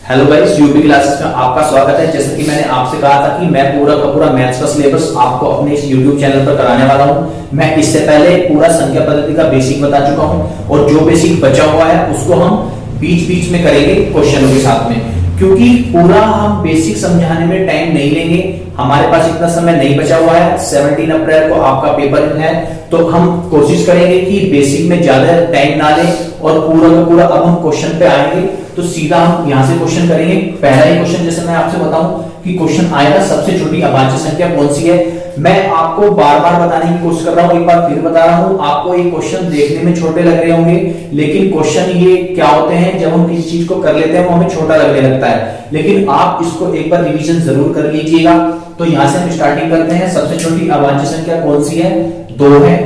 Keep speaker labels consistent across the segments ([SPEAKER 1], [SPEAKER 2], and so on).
[SPEAKER 1] Hello guys, UP classes में आपका स्वागत है। जैसे कि मैंने आपसे कहा था कि मैं पूरा का पूरा मैथ्स का सिलेबस आपको अपने इस यूट्यूब चैनल पर कराने वाला हूं। मैं इससे पहले पूरा संख्या पद्धति का बेसिक बता चुका हूं और जो बेसिक बचा हुआ है उसको हम बीच बीच में करेंगे क्वेश्चनों के साथ में, क्योंकि पूरा हम बेसिक समझाने में टाइम नहीं लेंगे। हमारे पास इतना समय नहीं बचा हुआ है। 17 अप्रैल को आपका पेपर है, तो हम कोशिश करेंगे कि बेसिक में ज्यादा टाइम ना लें और पूरा का पूरा अब हम क्वेश्चन पे आएंगे। तो सीधा हम यहां से क्वेश्चन करेंगे। पहला ही क्वेश्चन जैसे मैं आपसे बताऊं कि क्वेश्चन आएगा, सबसे छोटी अभाज्य संख्या कौन सी है। मैं आपको बार बार बताने की कोशिश कर रहा हूं, एक बार फिर बता रहा हूं। आपको ये क्वेश्चन देखने में छोटे लग रहे होंगे, लेकिन क्वेश्चन ये क्या होते हैं, जब हम किसी चीज को कर लेते हैं वो हमें छोटा लगने लगता है, लेकिन आप इसको एक बार रिवीजन जरूर कर लीजिएगा। तो यहां से हम स्टार्टिंग करते हैं। सबसे छोटी अभाज्य संख्या कौन सी है? 2 है।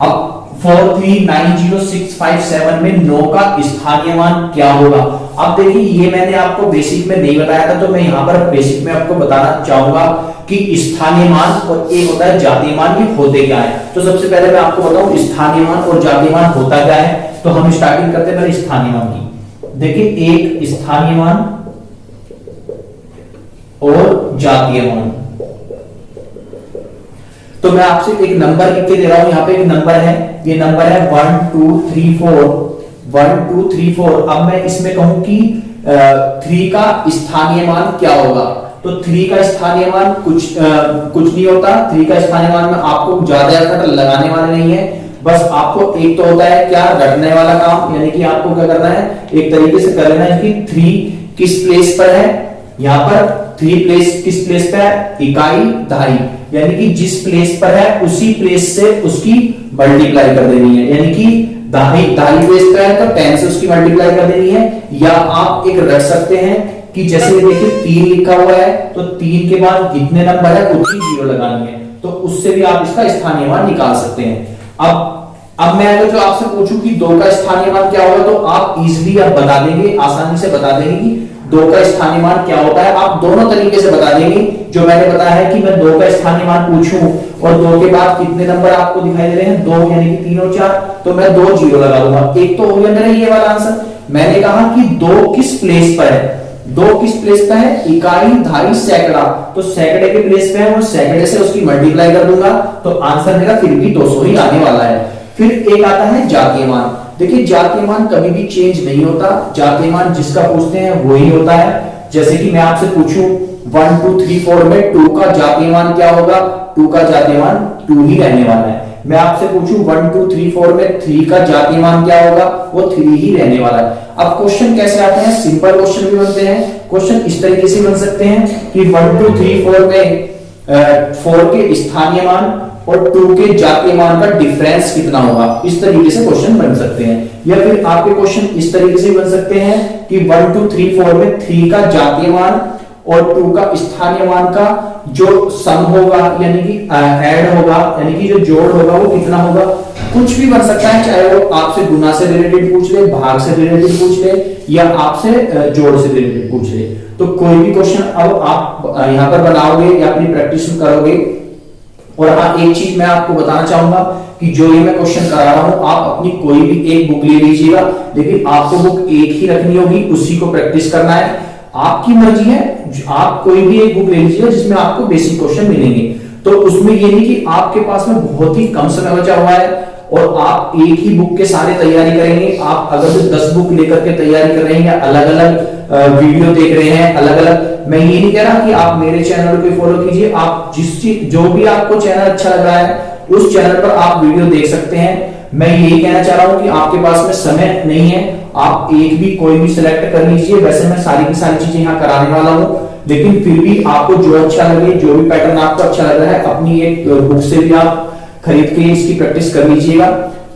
[SPEAKER 1] अब 4390657 में 9 का स्थानीय मान क्या होगा? अब देखिए, ये मैंने आपको बेसिक में नहीं बताया था, तो मैं यहाँ पर बेसिक में आपको बताना चाहूंगा कि स्थानीय मान और एक होता है जातीय मान, ये होते क्या है। तो सबसे पहले मैं आपको बताऊं स्थानीय मान और जातीय मान होता क्या है। तो हम स्टार्टिंग करते हैं पहले स्थानीय मान की। देखिए, एक स्थानीय मान और जातीय मान। तो मैं आपसे एक नंबर लिख के दे रहा हूं, यहाँ पे एक नंबर है, ये नंबर है 1 2 3 4 1 2 3 4। अब मैं इसमें कहूं कि 3 का स्थानीय मान क्या होगा, तो 3 का स्थानीय मान कुछ नहीं होता। 3 का स्थानीय मान में आपको ज्यादा एफर्ट लगाने वाले नहीं है, बस आपको एक तो होता है क्या, रटने वाला काम, यानी कि आपको क्या करना है, एक तरीके से कर लेना है कि 3 किस प्लेस पर है। यहाँ पर 3 प्लेस किस प्लेस पे है, इकाई धाई, यानी कि जिस प्लेस पर है उसी प्लेस से उसकी मल्टीप्लाई कर देनी है। यानी कि धाई प्लेस पे है तो 10 से उसकी मल्टीप्लाई कर देनी है। या आप एक रख सकते हैं कि जैसे देखिए 3 लिखा हुआ है, तो 3 के बाद जितने नंबर है उतनी जीरो लगानी है, तो उससे भी आप इसका स्थानीय मान निकाल सकते हैं। अब मैं अगर जो आपसे पूछूं कि 2 का स्थानीय मान क्या होगा, तो आप इजीली आप बता देंगे, आसानी से बता देंगे कि 2 का स्थानीय मान क्या होता है। आप दोनों तरीके से बता देंगे। जो मैंने बताया है कि मैं 2 का स्थानीय मान पूछूं और 2 के बाद कितने नंबर आपको दिखाई दे रहे हैं, 2 यानी कि 3 और 4, तो मैं 2 जीरो लगा दूंगा। एक तो हो गया मेरा ये वाला आंसर। मैंने कहा कि 2 किस प्लेस पर है, 2 किस प्लेस पे है, इकाई धाई सैकड़ा, तो सैकड़े के प्लेस पे है, वो सैकड़े से उसकी मल्टीप्लाई कर दूंगा, तो आंसर मेरा फिर भी 200 ही आने वाला है। फिर एक आता है जातीय मान। देखिए, जातीय मान कभी भी चेंज नहीं होता, जातीय मान जिसका पूछते हैं वही होता है। जैसे कि मैं आपसे पूछूं 1 2 3 4 में 2 का जातीय मान क्या होगा, 2 का जातीय मान 2 ही रहने वाला है। मैं आपसे पूछूं 1 2 3 4 में 3 का जातीय मान क्या होगा, वो 3 ही रहने वाला है। अब क्वेश्चन कैसे आते हैं, सिंपल क्वेश्चन भी बनते हैं। क्वेश्चन इस तरीके से बन सकते हैं कि 1 2 3 4 में 4 के स्थानीय मान और 2 के जातीय मान का डिफरेंस कितना होगा, इस तरीके से क्वेश्चन बन सकते हैं। या फिर आपके क्वेश्चन इस तरीके से बन सकते हैं कि 1 2 3 4 में 3 का जातीय मान और 2 का स्थानीय मान का जो सम होगा, यानी कि ऐड होगा, यानी कि जो जोड़ होगा वो कितना होगा। कुछ भी बन सकता है, चाहे वो आपसे गुना से रिलेटेड पूछ ले, भाग से रिलेटेड पूछ ले, या आपसे जोड़ से रिलेटेड पूछ ले। तो कोई भी क्वेश्चन अब आप यहां पर बनाओगे या अपनी प्रैक्टिस करोगे। और हाँ, एक चीज मैं आपको बताना चाहूंगा कि जो ये मैं क्वेश्चन करा रहा हूं, आप अपनी कोई भी एक बुक ले लीजिएगा, लेकिन आपको बुक एक ही रखनी होगी, उसी को प्रैक्टिस करना है। आपकी मर्जी है, आप कोई भी एक बुक ले लीजिएगा जिसमें आपको बेसिक क्वेश्चन मिलेंगे। तो उसमें ये नहीं कि आपके पास में बहुत ही कम समय बचा हुआ है और आप एक ही बुक के सारे तैयारी करेंगे। आप अगर तो 10 बुक लेकर के तैयारी कर रहे हैं या अलग अलग वीडियो देख रहे हैं अलग अलग, मैं ये नहीं कह रहा कि आप मेरे चैनल को फॉलो कीजिए। आप जिस चीज जो भी आपको चैनल अच्छा लग रहा है उस चैनल पर आप वीडियो देख सकते हैं। मैं यही कहना चाह रहा हूं कि आपके पास में समय नहीं है, आप एक भी कोई भी सिलेक्ट कर लीजिए। वैसे मैं सारी की सारी चीजें यहाँ कराने वाला हूँ, लेकिन फिर भी आपको जो अच्छा लगे, जो भी पैटर्न आपको अच्छा लग रहा है, अपनी एक बुक से भी आप खरीद के इसकी प्रैक्टिस कर लीजिएगा।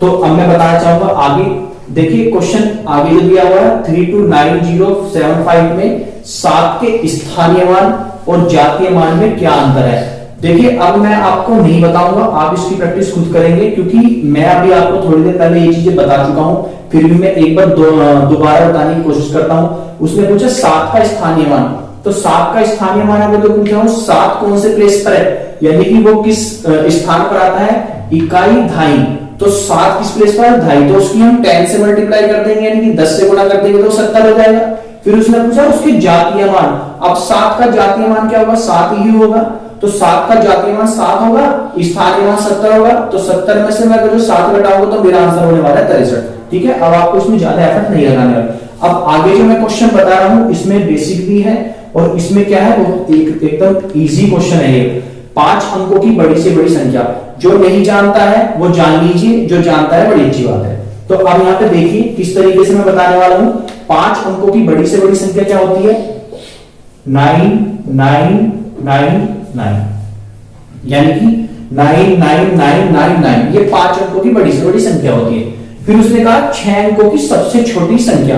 [SPEAKER 1] तो अब मैं बताना चाहूंगा आगे। देखिए, क्वेश्चन आगे जो दिया हुआ है 329075 में 7 के स्थानीय मान और जातीय मान में क्या अंतर है। देखिए, अब मैं आपको नहीं बताऊंगा, आप इसकी प्रैक्टिस खुद करेंगे, क्योंकि मैं अभी आपको थोड़ी देर पहले ये चीजें बता चुका हूं। फिर भी मैं एक बार दोबारा बताने की कोशिश करता हूं। उसने पूछा 7 का स्थानीय मान, तो 7 का स्थानीय मान अगर तो पूछा हूं 7 कौन से प्लेस पर है, यानी कि वो किस स्थान पर आता है, इकाई धाई। तो 7 किस प्लेस पर है, धाई, तो उसकी हम 10 से मल्टीप्लाई कर देंगे, यानी कि 10 से गुणा कर देंगे तो 70 हो जाएगा। फिर उसने पूछा उसके जातीय मान। अब 7 का जातीय मान क्या होगा, 7 ही होगा, तो 7 का जातीय मान 7 होगा, स्थानीय मान 70 होगा, तो 70 में से मैं अगर जो 7 घटाऊंगा तो मेरा आंसर होने वाला है 63। ठीक है, अब आपको इसमें ज्यादा एफर्ट नहीं लगाने वाला। अब आगे जो मैं क्वेश्चन बता रहा हूं इसमें बेसिक भी है और इसमें क्या है, वो एकदम इजी क्वेश्चन है ये। 5 अंकों की बड़ी से बड़ी संख्या, जो नहीं जानता है वो जान लीजिए, जो जानता है बड़ी अच्छी बात है। तो अब यहां पे देखिए किस तरीके से मैं बताने वाला हूं। 5 अंकों की बड़ी से बड़ी संख्या क्या होती है, 9 9 9 9, यानी कि 99999, ये 5 अंकों की बड़ी से बड़ी संख्या होती है। फिर उसने कहा 6 अंकों की सबसे छोटी संख्या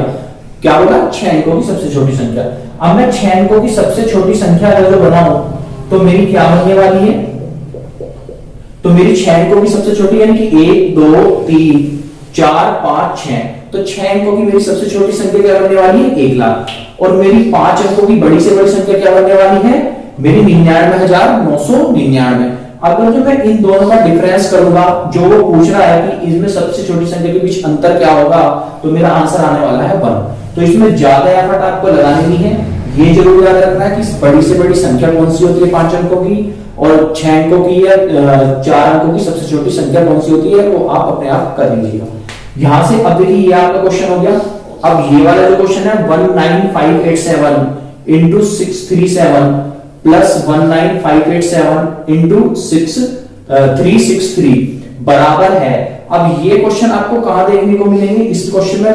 [SPEAKER 1] क्या होगा, 6 अंकों की सबसे छोटी संख्या। अब मैं 6 अंकों की सबसे छोटी संख्या अगर बनाऊं तो मेरी क्या बनने वाली है, तो मेरी 6 अंकों की सबसे छोटी यानी कि 1 2 3 4 5 6, तो 6 अंकों की मेरी सबसे छोटी संख्या क्या बनने वाली है, 1 लाख। और मेरी 5 अंकों की बड़ी से बड़ी संख्या क्या बनने वाली है, मेरी 99,999। अगर जो मैं इन दोनों का डिफरेंस करूंगा, जो वो पूछ रहा है कि इसमें सबसे छोटी संख्या के बीच अंतर क्या होगा, तो मेरा आंसर आने वाला है 1। तो इसमें ज्यादा एफर्ट आपको लगाने नहीं है, ये जरूर याद रखना है कि बड़ी से बड़ी संख्या कौन सी होती है 5 अंकों की, और 6 अंकों की या 4 अंकों की सबसे छोटी संख्या कौन सी होती है, वो आप अपने आप कर लीजिएगा। यहां से अब देखिए ये आपका क्वेश्चन हो गया। अब ये वाला जो क्वेश्चन है 19587 इंटू 637 प्लस 19587 इंटू 363 बराबर है। अब ये क्वेश्चन आपको कहां देखने को मिलेंगे, इस क्वेश्चन में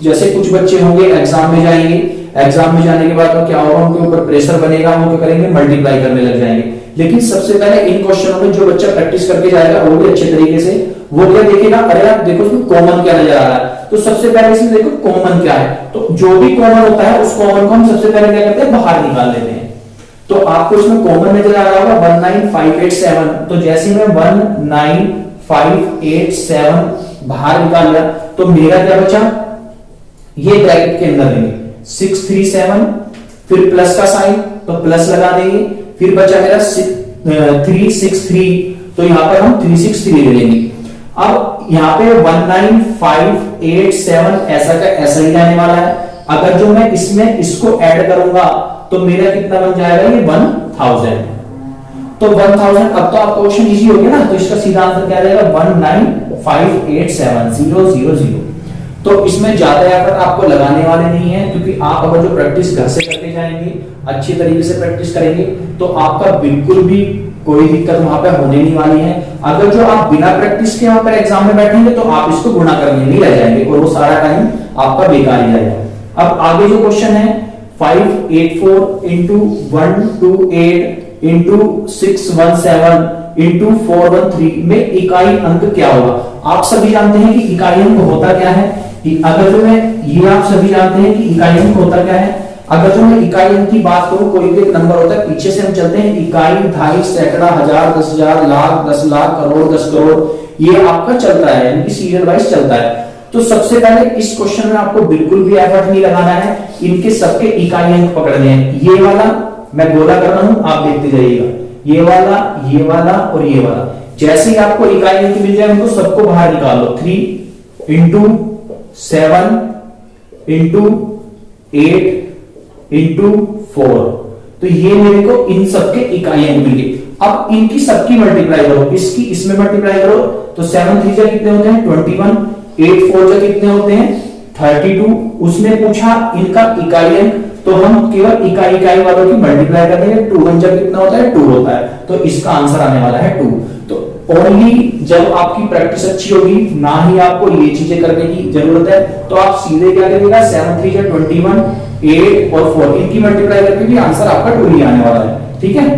[SPEAKER 1] जैसे कुछ बच्चे होंगे एग्जाम में जाएंगे, एग्जाम में जाने के बाद तो क्या होगा, उनके ऊपर प्रेशर बनेगा, वो क्या करेंगे, मल्टीप्लाई करने लग जाएंगे। लेकिन सबसे पहले इन क्वेश्चनों में जो बच्चा प्रैक्टिस करके जाएगा वो भी अच्छे तरीके से, वो क्या देखेगा, अरे यार देखो इसमें कॉमन क्या नजर आ रहा है, तो सबसे पहले इसमें देखो कॉमन क्या है, तो जो भी कॉमन होता है उस कॉमन को हम सबसे पहले क्या करते हैं, बाहर निकाल लेते हैं। तो आपको इसमें कॉमन नजर आ रहा होगा 19587, तो जैसे मैं 19587 बाहर निकाल लिया तो मेरा क्या बचा, ये ब्रैकेट के अंदर लेंगे 637, फिर प्लस का साइन तो प्लस लगा देंगे, फिर बचा मेरा 363, तो यहां पर हम 363 ले लेंगे। अब यहां पे 19587 ऐसा का ऐसा ही आने वाला है। अगर जो मैं इसमें इसको ऐड करूंगा तो मेरा कितना बन जाएगा, ये 1000। तो 1000, अब तो आपका क्वेश्चन इजी हो गया ना, तो इसका सीधा आंसर क्या रहेगा 19587,000। तो इसमें ज्यादा एफर्ट आपको लगाने वाले नहीं है, क्योंकि आप अगर जो प्रैक्टिस घर से करते जाएंगे, अच्छी तरीके से प्रैक्टिस करेंगे, तो आपका बिल्कुल भी कोई दिक्कत वहां पे होने नहीं वाली है। अगर जो आप बिना प्रैक्टिस के वहां पर एग्जाम में बैठेंगे तो आप इसको गुणा करने नहीं रह जाएंगे और वो सारा टाइम आपका बेकार ही जाएगा। अब आगे जो क्वेश्चन है 584 इंटू 128 इंटू 617 इंटू 413 में इकाई अंक क्या होगा। आप सभी जानते हैं कि इकाई अंक होता क्या है, अगर जो मैं ये आप सभी जानते हैं कि इकाई अंक होता क्या है। अगर जो मैं इकाई अंक की बात करूं, कोई भी एक नंबर होता है, पीछे से हम चलते हैं, इकाई, दहाई, सैकड़ा, हजार, 10,000, लाख, 10 लाख, करोड़, 10 करोड़, ये आपका चलता है, यानी कि सीरियल वाइज चलता है। तो सबसे पहले इस क्वेश्चन में आपको बिल्कुल भी एफर्ट नहीं लगाना है, इनके सबके इकाई अंक पकड़ने हैं। ये वाला मैं गोला कर रहा हूं, आप देखते जाइएगा, ये वाला और ये वाला। जैसे ही आपको इकाई अंक मिल जाए उनको सबको बाहर निकाल लो। 3 इंटू 7 इंटू 8 इंटू 4, तो ये मेरे को इन सबके इकाई अंक मिल गए। अब इनकी सबकी मल्टीप्लाई करो, इसकी इसमें मल्टीप्लाई करो, तो 7 3 जा कितने होते हैं 21, 8 4 जा कितने होते हैं 32। उसने पूछा इनका इकाई अंक, तो हम केवल इकाई वालों की मल्टीप्लाई कर देंगे। 2 1 जा कितना होता है 2 होता है, तो इसका आंसर आने वाला है 2। तो ओनली जब आपकी प्रैक्टिस अच्छी होगी, ना ही आपको ये चीजें करने की जरूरत है, तो आप सीधे क्या करिएगा 7 3 जा 21, 8 और 4 इनकी मल्टीप्लाई करके भी आंसर आपका 2 ही आने वाला है। ठीक है,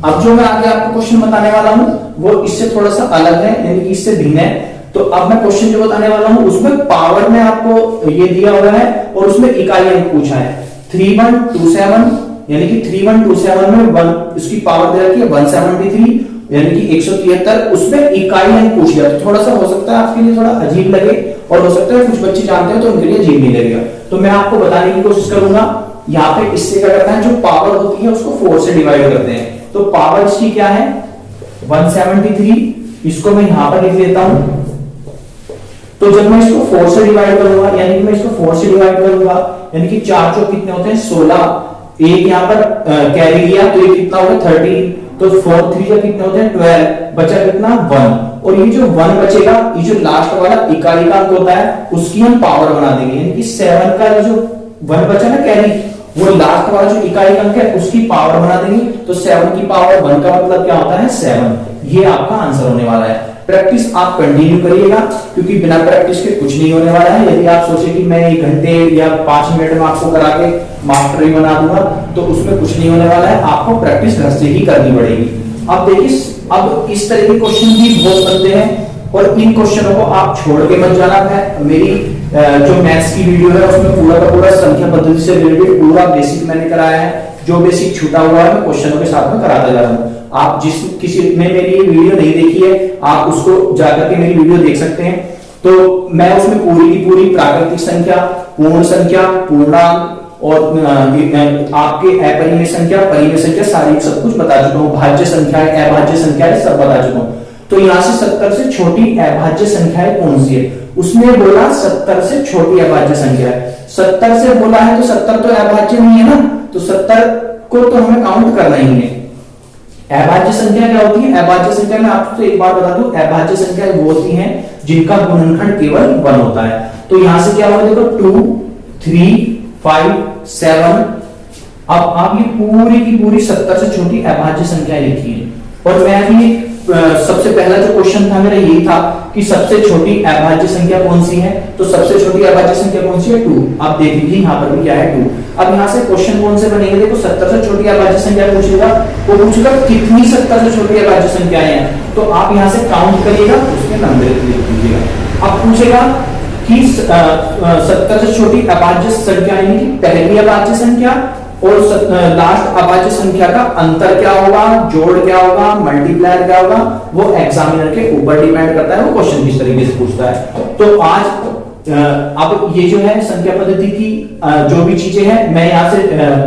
[SPEAKER 1] अब जो मैं आगे आपको क्वेश्चन बताने वाला हूं वो इससे थोड़ा सा अलग है, यानी कि इससे भिन्न है। तो अब मैं क्वेश्चन जो बताने वाला हूं उसमें पावर में आपको ये दिया हुआ है और उसमें इकाई अंक पूछा है 3127, यानी कि 3127 में 1 इसकी पावर दे रखी है 173, यानी कि 173, उसमें इकाई अंक पूछ लिया। तो थोड़ा सा हो सकता है आपके लिए थोड़ा अजीब लगे और हो सकता है कुछ बच्चे जानते हैं तो उनके लिए अजीब नहीं लगेगा। तो मैं आपको बताने की कोशिश करूंगा। यहाँ पे इससे क्या करता है, जो पावर होती है उसको 4 से डिवाइड करते हैं। तो पावर इसकी क्या है 173, इसको मैं यहां पर लिख देता हूं। तो जब मैं इसको 4 से डिवाइड करूंगा, यानी कि मैं इसको 4 से डिवाइड करूंगा, यानी कि 4 चौक कितने होते हैं 16, एक यहाँ पर कैरी लिया तो ये कितना होगा 13, तो 4 3 जा कितने होते हैं 12, बचा कितना 1, और ये जो 1 बचेगा ये जो लास्ट वाला इकाई का अंक होता है उसकी हम पावर बना देंगे, यानी कि 7 का जो 1 बचा ना कैरी, वो लास्ट वाला जो इकाई अंक है उसकी पावर बना देंगे, तो 7 की पावर 1 का मतलब क्या होता है 7। ये आपका आंसर होने वाला है। प्रैक्टिस आप कंटिन्यू करिएगा क्योंकि बिना प्रैक्टिस के कुछ नहीं होने वाला है। यदि आप सोचे कि मैं 1 घंटे या 5 मिनट में आपको करा के मास्टरी बना दूंगा तो उसमें कुछ नहीं होने वाला है, आपको प्रैक्टिस घर से ही करनी पड़ेगी। अब देखिए, अब इस तरह के क्वेश्चन भी बहुत बनते हैं और इन क्वेश्चनों को आप छोड़ के मत जाना है। मेरी जो मैथ्स की वीडियो है उसमें पूरा का पूरा संख्या पद्धति से रिलेटेड पूरा बेसिक मैंने कराया है, जो बेसिक छूटा हुआ है मैं क्वेश्चनों के साथ में कराता जा रहा हूं। आप जिस किसी ने मेरी ये वीडियो नहीं देखी है आप उसको जाकर के मेरी वीडियो देख सकते हैं। तो मैं उसमें पूरी की पूरी प्राकृतिक संख्या, पूर्ण संख्या, पूर्णांक और आपके अपरिमेय संख्या, परिमेय संख्या सारी सब कुछ बता चुका हूँ। भाज्य संख्या, अभाज्य संख्या सब बता चुका हूँ। तो यहां से 70 से छोटी अभाज्य संख्या कौन सी है, उसने बोला 70 से छोटी अभाज्य संख्या है। 70 से बोला है तो 70 तो अभाज्य नहीं है ना, तो 70 को तो हमें काउंट करना ही है। अभाज्य संख्या क्या होती है? अभाज्य संख्या में आपको एक बार बता दूं, अभाज्य संख्या वो होती हैं जिनका गुणनखंड केवल 1 होता है। तो यहां से क्या होगा देखो 2 3 5 7। अब आप ये पूरी की पूरी 70 से छोटी अभाज्य संख्या लिखी है। और मैं भी सबसे पहला जो क्वेश्चन था मेरा यही था कि सबसे छोटी अभाज्य संख्या कौन सी है, तो सबसे छोटी अभाज्य संख्या कौन सी है 2। आप देख लीजिए यहाँ पर भी क्या है 2। अब यहाँ से क्वेश्चन कौन से बनेंगे, देखो 70 से छोटी अभाज्य संख्या पूछेगा, वो पूछेगा कितनी 70 से छोटी अभाज्य संख्याएं हैं, तो आप यहाँ से काउंट करिएगा, उसके नंबर लिख दीजिएगा। अब पूछेगा कि 70 से छोटी अभाज्य संख्या यानी कि पहली अभाज्य संख्या और लास्ट अभाज्य संख्या का अंतर क्या होगा, जोड़ क्या होगा, मल्टीप्लायर क्या होगा, वो एग्जामिनर के ऊपर डिपेंड करता है, वो क्वेश्चन किस तरीके से पूछता है। तो आज अब ये जो है संख्या पद्धति की जो भी चीजें हैं मैं यहाँ से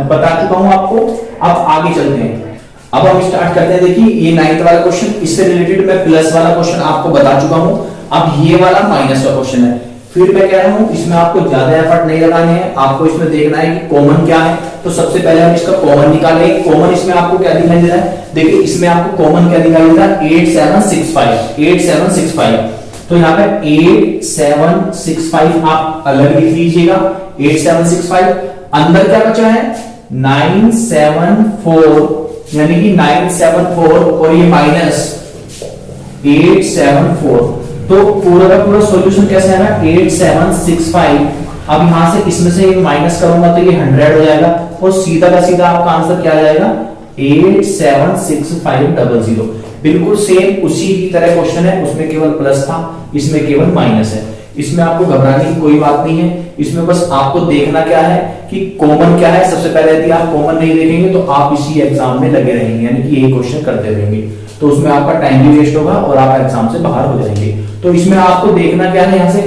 [SPEAKER 1] बता चुका हूं आपको। अब आगे चलते हैं, अब हम स्टार्ट करते हैं। देखिए ये 9th वाला क्वेश्चन, इससे रिलेटेड मैं प्लस वाला क्वेश्चन आपको बता चुका हूं। अब ये वाला माइनस वाला क्वेश्चन है। फिर मैं कह रहा हूं इसमें आपको ज्यादा एफर्ट नहीं लगाने हैं, आपको इसमें देखना है कि कॉमन क्या है। तो सबसे पहले हम इसका कॉमन निकालेंगे। कॉमन इसमें आपको क्या दिखाई दे रहा है, देखिए इसमें आपको कॉमन क्या दिखाई दे रहा है 8765। तो यहाँ पे 8765 आप अलग लिख लीजिएगा 8765। अंदर क्या बचा है 974, यानी कि 974 और ये माइनस 874। तो पूरा का पूरा सॉल्यूशन कैसे आएगा 8765। अब यहां से इसमें से माइनस करूंगा तो ये 100 हो जाएगा और सीधा का सीधा आपका आंसर क्या आ जाएगा 876500। बिल्कुल सेम उसी की तरह क्वेश्चन है, उसमें केवल प्लस था, इसमें केवल माइनस है। इसमें आपको घबराने की कोई बात नहीं है, इसमें बस आपको देखना क्या है कि कॉमन क्या है। सबसे पहले यदि आप कॉमन नहीं देखेंगे तो आप इसी एग्जाम में लगे रहेंगे, यानी कि यही क्वेश्चन करते रहेंगे, तो उसमें आपका टाइम भी वेस्ट होगा और आप एग्जाम से बाहर हो जाएंगे। तो इसमें आपको देखना क्या है यहाँ से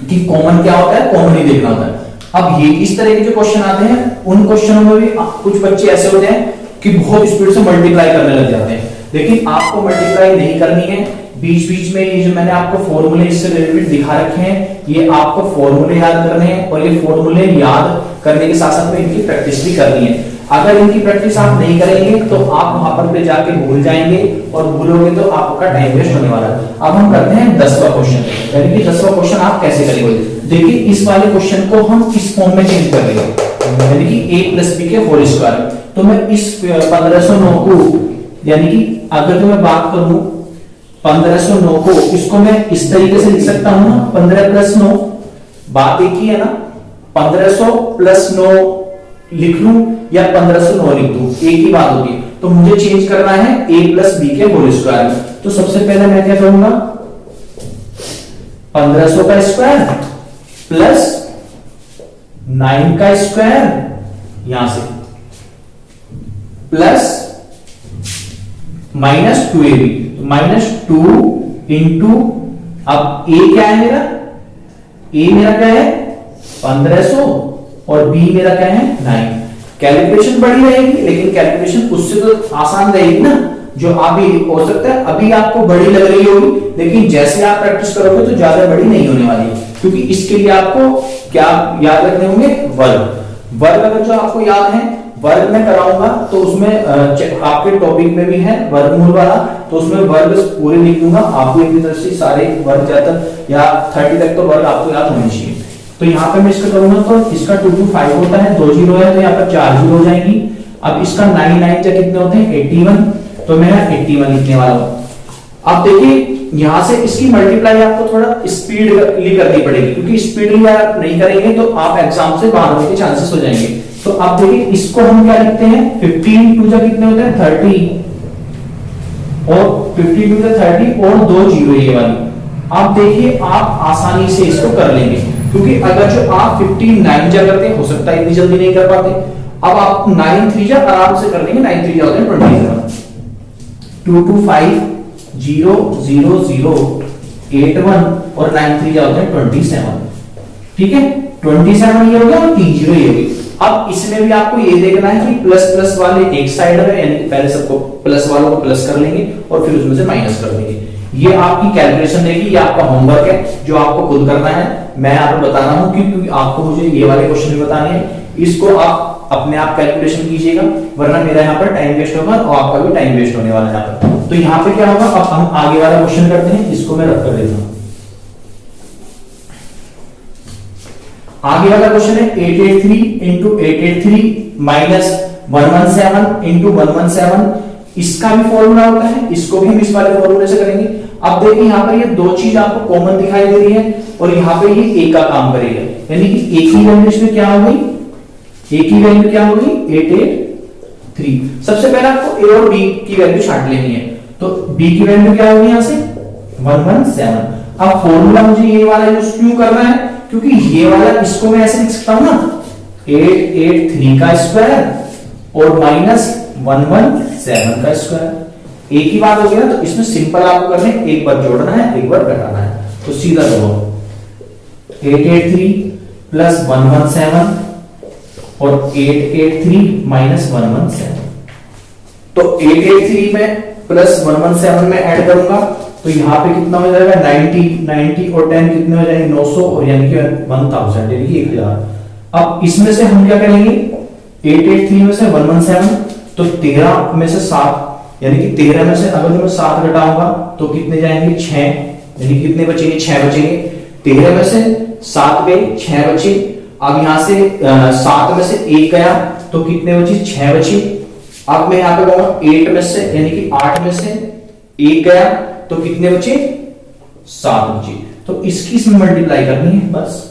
[SPEAKER 1] कि कॉमन क्या होता है, कॉमन ही देखना होता है। अब ये इस तरह के जो क्वेश्चन आते हैं उन क्वेश्चनों में भी कुछ बच्चे ऐसे होते हैं कि बहुत स्पीड से मल्टीप्लाई करने लग जाते हैं, लेकिन आपको मल्टीप्लाई नहीं करनी है। बीच बीच में ये जो मैंने आपको फॉर्मूले इससे रिलेटेड दिखा रखे हैं, ये आपको फॉर्मूले याद करने हैं और ये फॉर्मूले याद करने के साथ साथ में इनकी प्रैक्टिस भी करनी है। अगर इनकी प्रैक्टिस आप नहीं करेंगे तो आप वहां पर पे जाके भूल जाएंगे और भूलोगे तो आपका टाइम वेस्ट होने वाला है। अब हम करते हैं 10वां क्वेश्चन, यानी कि 10वां क्वेश्चन आप कैसे करेंगे। देखिए इस वाले क्वेश्चन को हम इस फॉर्म में चेंज कर देंगे, यानी कि a + b के होल स्क्वायर। तो मैं इस 1509 को, यानी कि अगर तो मैं बात करूं 1509 को, इसको मैं इस तरीके से लिख सकता हूं ना 15 + 9, बात एक ही है ना, 1500 + 9 लिख लूं या 1509 लिख दूं, एक ही बात होगी। तो मुझे चेंज करना है a + b के होल स्क्वायर में। तो सबसे पहले मैं क्या करूंगा 1500 का स्क्वायर प्लस 9 का स्क्वायर यहां से प्लस -2ab, -2 इंटू, अब a क्या है मेरा, a मेरा क्या है 1500 और b मेरा क्या है 9। कैलकुलेशन बड़ी रहेगी लेकिन कैलकुलेशन उससे तो आसान रहेगी ना, जो अभी हो सकता है अभी आपको बड़ी लग रही होगी लेकिन जैसे आप प्रैक्टिस करोगे तो ज्यादा बड़ी नहीं होने वाली है। क्योंकि इसके लिए आपको क्या याद रखने होंगे, वर्ग। वर्ग अगर जो आपको याद है, वर्ग में कराऊंगा तो उसमें आपके टॉपिक में भी है वर्गमूल वाला, तो उसमें वर्ग पूरे लिख दूंगा आपको, एक तरह से सारे वर्ग ज्यादा या 30 तक तो वर्ग आपको याद होने चाहिए। तो यहाँ पे मैं इसका करूंगा तो इसका 2 to 5 होता है, 2 जीरो है तो यहाँ पर 4 जीरो हो जाएंगी। अब इसका 9 9 जा कितने होते हैं 81, तो मैं 81 लिखने वाला हूँ। अब देखिए यहां से इसकी मल्टीप्लाई आपको थोड़ा स्पीडली करनी पड़ेगी, क्योंकि स्पीडली आप नहीं करेंगे तो आप एग्जाम से बाहर होने के चांसेस हो जाएंगे। तो अब देखिए इसको हम क्या लिखते हैं, 15 टू जा कितने होते हैं 30, और 50 टू जा 30 और 2 जीरो ये वाली। अब देखिए आप आसानी से इसको कर लेंगे, क्योंकि अगर जो आप 59 जा करते हैं, हो सकता है इतनी जल्दी नहीं कर पाते, अब आप 9 3 जा आराम से कर लेंगे, 9 3 जा होते हैं 27, 2 to 5 0 0 0 8 1 और 9 3 जा होते हैं 27, ठीक है 27 ये हो गया और 3 जीरो ये हो गया। अब इसमें भी आपको ये देखना है कि प्लस प्लस वाले एक साइड में, यानी कि पहले सबको प्लस वालों को प्लस कर लेंगे और फिर उसमें से माइनस कर देंगे। ये आपकी कैलकुलेशन रहेगी, ये आपका होमवर्क है जो आपको खुद करना है। मैं आपको बता रहा हूं क्योंकि आपको मुझे ये वाले क्वेश्चन भी बताने हैं, इसको आप अपने आप कैलकुलेशन कीजिएगा, वरना मेरा यहाँ पर टाइम वेस्ट होगा और आपका भी टाइम वेस्ट होने वाला है यहाँ पर। तो यहाँ पे क्या होगा, अब हम आगे वाला क्वेश्चन करते हैं, इसको मैं रख कर देता हूं। आगे वाला क्वेश्चन है 883 इंटू 883 माइनस 117 इंटू 117। इसका भी फॉर्मूला होता है, इसको भी हम इस वाले फॉर्मूले से करेंगे। अब देखिए यहाँ पर ये दो चीज आपको कॉमन दिखाई दे रही है और यहाँ पे ये ए का काम करेगा, यानी कि एक ही वैल्यू इसमें क्या हो गई, एक ही वैल्यू क्या हो गई 883। सबसे पहले आपको ए और बी की वैल्यू छांट लेनी है, तो बी की वैल्यू क्या होगी यहाँ से 117। अब फॉर्मूला मुझे ये वाला यूज क्यों करना है, क्योंकि ये वाला इसको मैं ऐसे लिख सकता हूं ना 883 का स्क्वायर और माइनस 117 का स्क्वायर, एक ही बात हो गई ना। तो इसमें सिंपल आपको करना है, एक बार जोड़ना है एक बार घटाना है, तो सीधा दो 883 प्लस 117 और 883 माइनस 117। तो 883 में प्लस 117 में ऐड करूंगा तो यहाँ पे कितना हो जाएगा 90 और 10 कितने हो जाएंगे 900 और यानी कि 1000 यानी कि 1000। अब इसमें से हम क्या करेंगे 883 में से 117, तो 13 में से 7, यानी कि 13 में से अगर मैं 7 घटाऊंगा तो कितने जाएंगे 6, यानी कितने बचेंगे 6 बचेंगे। 13 में से 7 गए 6 बचे। अब यहां से 7 में से 1 गया तो कितने बचे 6 बचे। अब मैं यहां पे कहूंगा 8 में से यानी कि 8 में से 1 गया तो कितने बचे 7 बचे। तो इसकी इसमें मल्टीप्लाई करनी है बस।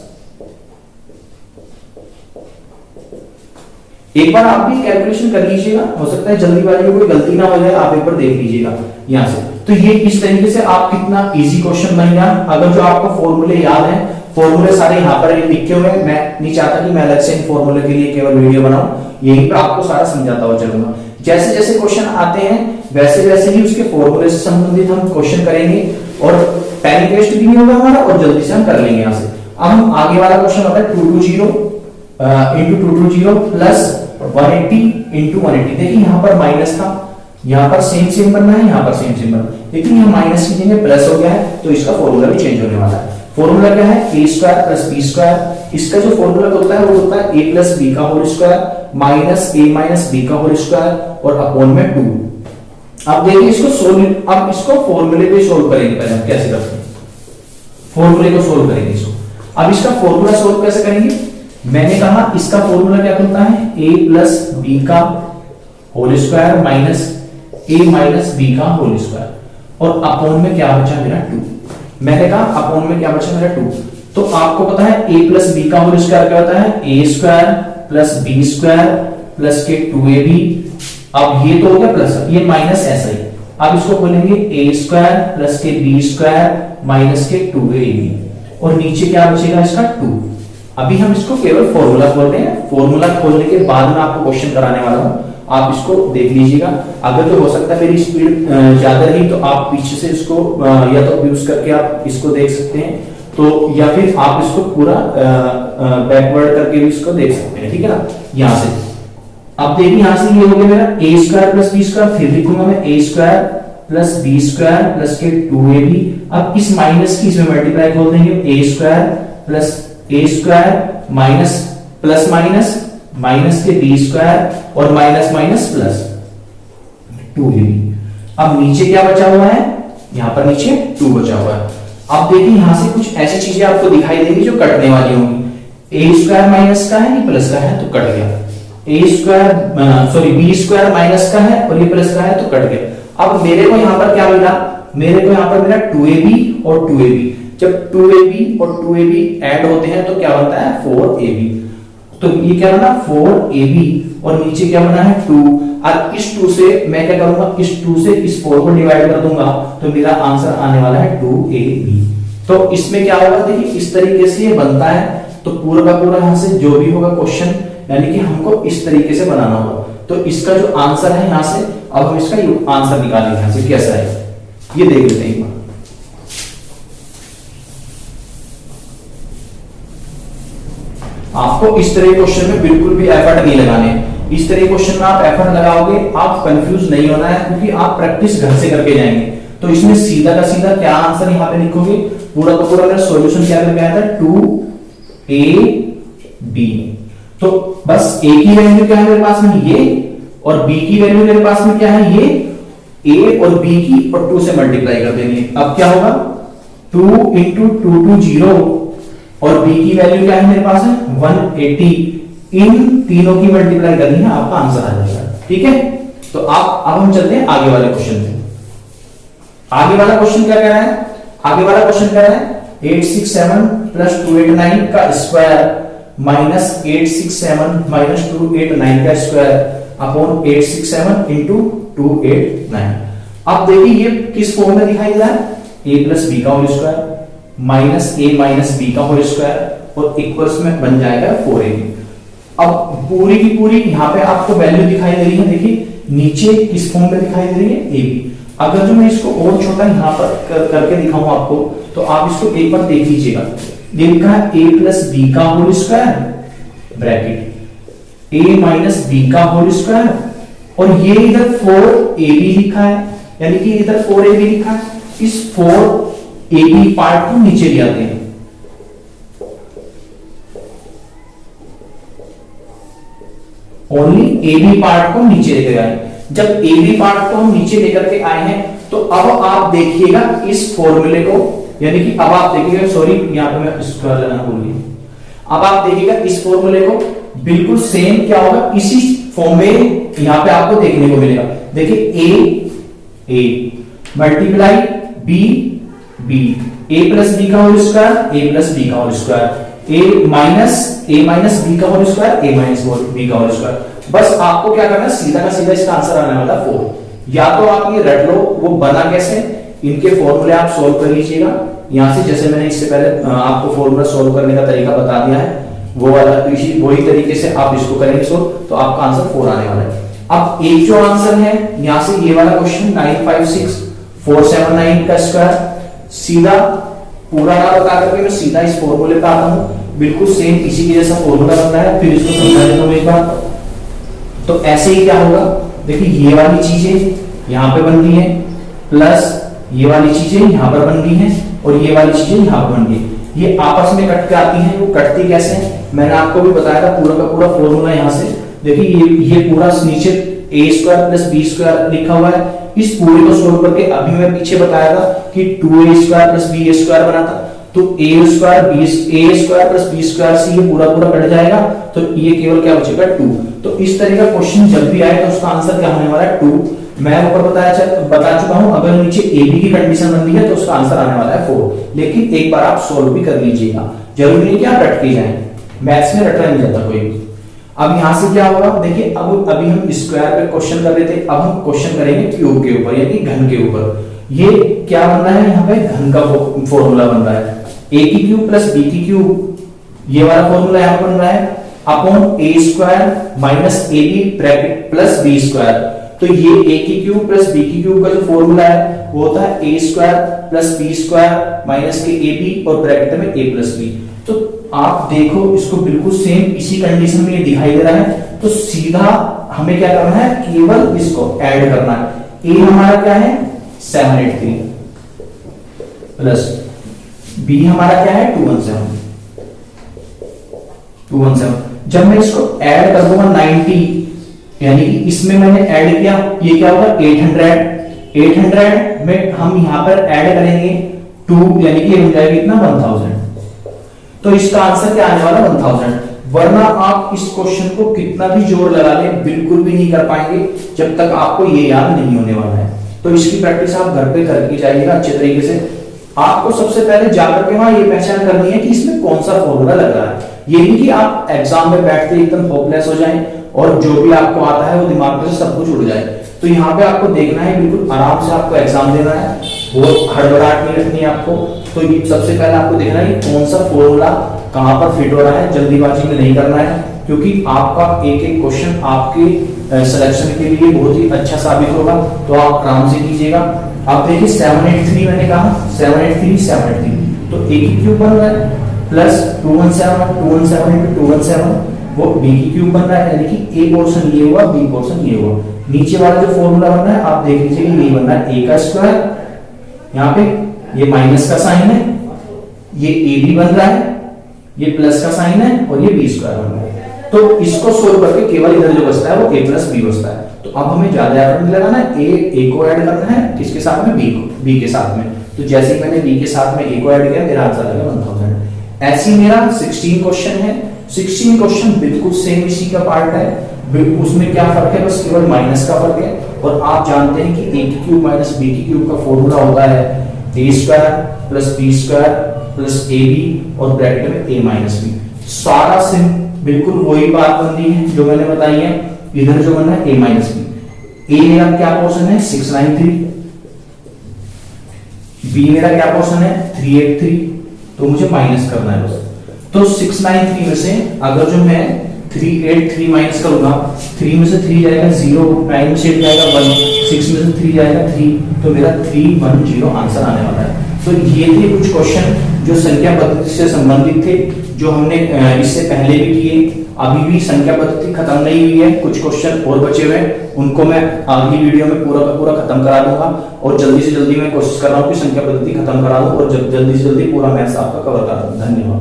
[SPEAKER 1] एक बार आप भी कैलकुलेशन कर लीजिएगा, हो सकता है जल्दीबाजी में कोई गलती ना हो जाए, आप एक बार देख लीजिएगा यहां से। तो ये इस तरीके से आप कितना इजी क्वेश्चन बनेगा। अगर जो आपको फॉर्मूले याद है, फॉर्मूले सारे यहाँ पर लिखे हुए हैं, मैं नहीं चाहता कि मैं अलग से इन फॉर्मूले के लिए केवल वीडियो बनाऊं, यहीं पर आपको सारा समझाता हुआ चलूंगा। जैसे जैसे क्वेश्चन आते हैं वैसे वैसे ही उसके फॉर्मूले से संबंधित हम क्वेश्चन करेंगे और टाइम वेस्ट भी नहीं होगा हमारा और जल्दी से हम कर लेंगे यहाँ से। अब हम आगे वाला क्वेश्चन होता है 220 इंटू 220 प्लस 180 इंटू 180। देखिए यहाँ पर माइनस था, यहाँ पर सेम बनना है, यहाँ पर सेम बनना है, लेकिन यहाँ माइनस की जगह प्लस हो गया है तो इसका फॉर्मूला भी चेंज होने वाला है। फॉर्मूला क्या है a square plus b square. इसका जो फॉर्मूला होता है वो होता है a प्लस b का whole square minus a minus b का होल स्क्वायर और अपॉन में 2। अब देखिए इसको सोल्व, अब इसको फॉर्मूले पे सोल्व करेंगे। पहले हम कैसे करते हैं, फॉर्मूले को सोल्व करेंगे इसको। अब इसका फॉर्मूला सोल्व कैसे करेंगे, मैंने कहा इसका फॉर्मूला क्या होता है a प्लस b का whole square minus a minus b का होल स्क्वायर और अपॉन में क्या बचा मेरा 2। मैंने कहा अपॉन में क्या बचा मेरा 2। तो आपको पता है a प्लस b का होल स्क्वायर क्या होता है a square plus b square plus के 2ab। अब ये तो हो गया प्लस, ये माइनस ऐसा ही। अब इसको खोलेंगे a स्क्वायर प्लस के b स्क्वायर माइनस के 2ab और नीचे क्या बचेगा इसका 2। अभी हम इसको केवल फॉर्मूला खोल रहे हैं, फॉर्मूला खोलने के बाद में आपको क्वेश्चन कराने वाला हूं, आप इसको देख लीजिएगा। अगर तो हो सकता है मेरी स्पीड ज्यादा रही तो आप पीछे से इसको या तो यूज करके आप इसको देख सकते हैं, तो या फिर आप इसको पूरा बैकवर्ड करके भी इसको देख सकते हैं, ठीक है ना। यहां से अब देखिए यहां से ये हो गया मेरा a square plus b square, फिर लिखूंगा मैं a square plus b square plus के 2ab। अब इस माइनस की इसमें मल्टीप्लाई खोल देंगे a square plus A square minus plus minus minus के बी स्क्वायर और माइनस माइनस प्लस 2ab। अब नीचे क्या बचा हुआ है, यहां पर नीचे 2 बचा हुआ है। अब देखिए यहां से कुछ ऐसी चीजें आपको दिखाई देंगी जो कटने वाली होंगी। ए स्क्वायर माइनस का है, ये प्लस का है तो कट गया। A square sorry b square minus का है और ये प्लस का है तो कट गया। अब मेरे को यहां पर क्या मिला, मेरे को यहां पर मिला 2ab और 2ab। जब 2ab और 2ab ऐड होते हैं तो क्या बनता है 4ab। तो ये क्या बना 4ab और नीचे क्या बना है 2। और इस 2 से मैं क्या करूंगा, इस 2 से इस 4 को डिवाइड कर दूंगा तो मेरा आंसर आने वाला है 2ab। तो इसमें क्या होगा, देखिए इस तरीके से ये बनता है। तो पूरा का पूरा यहां से जो भी होगा क्वेश्चन यानी कि हमको इस तरीके से बनाना होगा। तो इसका जो आंसर है यहां से, अब हम इसका आंसर निकालेंगे यहां से कैसा है ये देख लेते हैं। आपको इस तरह क्वेश्चन में बिल्कुल भी एफर्ट नहीं लगाने। इस तरह क्वेश्चन में आप एफर्ट लगाओगे आप कंफ्यूज नहीं होना है, क्योंकि आप प्रैक्टिस घर से करके जाएंगे। तो इसमें सीधा का सीधा क्या आंसर यहाँ पे लिखोगे, पूरा का पूरा मेरा सॉल्यूशन क्या करके आया था 2ab। तो बस ए की वैल्यू क्या है मेरे पास में ये, और बी की वैल्यू मेरे पास में क्या है ये, ए और बी की और 2 से मल्टीप्लाई कर देंगे। अब क्या होगा 2 इंटू 2 2 0 और बी की वैल्यू क्या है मेरे पास है 180। इन तीनों की मल्टीप्लाई करनी है, आपका आंसर आ जाएगा। ठीक है, तो आप अब हम चलते हैं आगे वाले क्वेश्चन पे। आगे वाला क्वेश्चन क्या कह रहा है, आगे वाला क्वेश्चन कह रहा है 867 प्लस 289 का स्क्वायर माइनस 867 माइनस 289 का स्क्वायर अपॉन 867 इंटू 289। अब देखिए ये किस फॉर्म में दिखाई दे रहा है, a प्लस बी का whole square minus a minus B का होल स्क्वायर और इक्वल्स में बन जाएगा 4ab। अब पूरी की पूरी यहाँ पे आपको वैल्यू दिखाई दे रही है, देखिए नीचे किस फॉर्म में दिखाई दे रही है ab। अगर जो मैं इसको और छोटा यहाँ पर करके दिखाऊं आपको, तो आप इसको एक बार देख लीजिएगा। लिखा है a प्लस बी का whole square bracket a minus B का होल स्क्वायर और ये इधर 4ab लिखा है, यानी कि इधर 4ab लिखा है। इस 4ab पार्ट को नीचे ले आते हैं, ओनली ab पार्ट को नीचे लेकर आए। जब ab पार्ट को हम नीचे लेकर के आए हैं तो अब आप देखिएगा इस फॉर्मूले को, यानी कि अब आप देखिएगा, सॉरी यहां पे मैं स्क्वायर लगाना भूल गया। अब आप देखिएगा इस फॉर्मूले को बिल्कुल सेम क्या होगा, इसी फॉर्म में यहां पे आपको देखने को मिलेगा। देखिए a multiply b a plus B का whole square a plus B का whole square a minus B का whole square a minus B का होल स्क्वायर। बस आपको क्या करना है, सीधा का सीधा इसका आंसर आने वाला 4। या तो आप ये रट लो, वो बना कैसे, इनके फॉर्मूले आप सोल्व कर लीजिएगा यहां से, जैसे मैंने इससे पहले आपको फॉर्मूला सोल्व करने का तरीका बता दिया है वो वाला, तो इसी वही तरीके से आप इसको करेंगे सोल्व, तो आपका आंसर 4 आने वाला है। अब एक जो आंसर है यहां से ये वाला क्वेश्चन 956 479 का स्क्वायर, सीधा पूरा ना बता करके मैं सीधा इस फॉर्मूले पे आता हूं, बिल्कुल सेम इसी के जैसा फॉर्मूला बनता है। फिर इसको समझा देता हूं एक बार। तो ऐसे ही क्या होगा, देखिए ये वाली चीजें यहां पे बन गई है, प्लस ये वाली चीजें यहां पर बन गई हैं और ये वाली चीजें यहां पर बन गई। ये आपस में कट के आती हैं, वो कटती कैसे हैं मैंने आपको भी बताया था, पूरा का पूरा फॉर्मूला यहां से देखिए ये पूरा नीचे a square plus B square लिखा हुआ है। इस पूरे को सोल्व करके अभी मैं पीछे बताया था कि 2a square plus b square बना था, तो a square plus b square से ये पूरा पूरा कट जाएगा, तो ये केवल क्या बचेगा 2। तो इस तरह का क्वेश्चन जब भी आए तो उसका आंसर क्या होने वाला है 2। मैं ऊपर बता चुका हूं, अगर नीचे ए बी की कंडीशन बन रही है तो उसका आंसर आने वाला है 4। लेकिन एक बार आप सोल्व भी कर लीजिएगा, जरूरी नहीं कि आप रट के जाएं, मैथ्स में रटा नहीं जाता कोई भी। अब यहां से क्या होगा, देखिए अब अभी हम स्क्वायर पे क्वेश्चन कर रहे थे, अब हम क्वेश्चन करेंगे क्यूब के ऊपर यानी घन के ऊपर। ये क्या बन रहा है, यहाँ पे घन का फॉर्मूला बन रहा है, a की क्यूब प्लस b की क्यूब, ये वाला फॉर्मूला यहाँ बन रहा है upon a square minus ab bracket plus b square. तो ये a की क्यूब प्लस b की क्यूब का जो फॉर्मूला है वो होता है a square plus b square minus के ab और ब्रैकेट में a प्लस b। तो आप देखो इसको बिल्कुल सेम इसी कंडीशन में ये दिखाई दे रहा है, तो सीधा हमें क्या करना है, केवल इसको ऐड करना है। a हमारा क्या है 783 प्लस b हमारा क्या है 217, 217। जब मैं इसको ऐड कर दूंगा 90, यानी कि इसमें मैंने ऐड किया, ये क्या होगा 800। 800 में हम यहां पर ऐड करेंगे 2, यानी कि हो जाएगा कितना 1000। तो इसका आंसर क्या आने वाला 1000। वरना आप इस क्वेश्चन को कितना भी जोर लगा लें बिल्कुल भी नहीं कर पाएंगे जब तक आपको ये याद नहीं होने वाला है। तो इसकी प्रैक्टिस आप घर पे करके जाइएगा अच्छे तरीके से। आपको सबसे पहले जाकर के वहां ये पहचान करनी है कि इसमें कौन सा फॉर्मूला लग रहा है। ये नहीं कि आप एग्जाम में बैठते एकदम होपलेस हो जाएं और जो भी आपको आता है वो दिमाग में से सब कुछ उड़ जाए। तो यहाँ पे आपको देखना है, बिल्कुल आराम से आपको एग्जाम देना है, बहुत हड़बड़ाहट नहीं रखनी है आपको। तो ये सबसे पहले आपको देखना है कि कौन सा फॉर्मूला कहां पर फिट हो रहा है, जल्दीबाजी में नहीं करना है, क्योंकि आपका एक एक क्वेश्चन आपके सिलेक्शन के लिए बहुत ही अच्छा साबित होगा। तो आप आराम से कीजिएगा। आप देखिए 783 मैंने कहा 783 तो a की क्यूब बन रहा है प्लस 217 वो b की क्यूब बन रहा है, यानी कि a पोर्शन ये हुआ, b पोर्शन ये हुआ। नीचे वाला जो फॉर्मूला बन रहा है आप देख लीजिए यही बन रहा है a का स्क्वायर, यहाँ पे ये माइनस का साइन है, ये a भी बन रहा है, ये प्लस का साइन है और ये b स्क्वायर बन रहा है। तो इसको सोल्व करके केवल इधर जो बचता है वो a प्लस b बचता है। तो अब हमें ज्यादा एफर्ट नहीं लगाना है, a को ऐड करना है किसके साथ में, b के साथ में। तो जैसे ही मैंने b के साथ में a को ऐड किया मेरा आंसर आ गया 1000। ऐसे ही मेरा 16 क्वेश्चन है। 16 क्वेश्चन बिल्कुल सेम इसी का पार्ट है, उसमें क्या फर्क है, बस केवल माइनस का फर्क है। और आप जानते हैं कि a की क्यूब माइनस b की क्यूब का फॉर्मूला होता है a square plus b square plus ab और ब्रैकेट में a माइनस b। सारा सिम बिल्कुल वही बात बनती है जो मैंने बताई है। इधर जो बना है a माइनस b, a मेरा क्या पोर्शन है 693, b मेरा क्या पोर्शन है 383, तो मुझे माइनस करना है बस। तो 693 में से अगर जो मैं 383 माइनस करूंगा, 3 में से 3 जाएगा 0, 9 में से जाएगा 1, 6 में से 3 जाएगा 3, तो मेरा 310 आंसर आने वाला है। तो ये थे कुछ क्वेश्चन जो संख्या पद्धति से संबंधित थे, जो हमने इससे पहले भी किए। अभी भी संख्या पद्धति खत्म नहीं हुई है, कुछ क्वेश्चन और बचे हुए हैं, उनको मैं अगली वीडियो में पूरा का पूरा खत्म करा दूंगा। और जल्दी से जल्दी मैं कोशिश कर रहा हूँ कि संख्या पद्धति खत्म करा दूं और जल्दी से जल्दी पूरा मैथ्स आपका कवर करा दूं। धन्यवाद।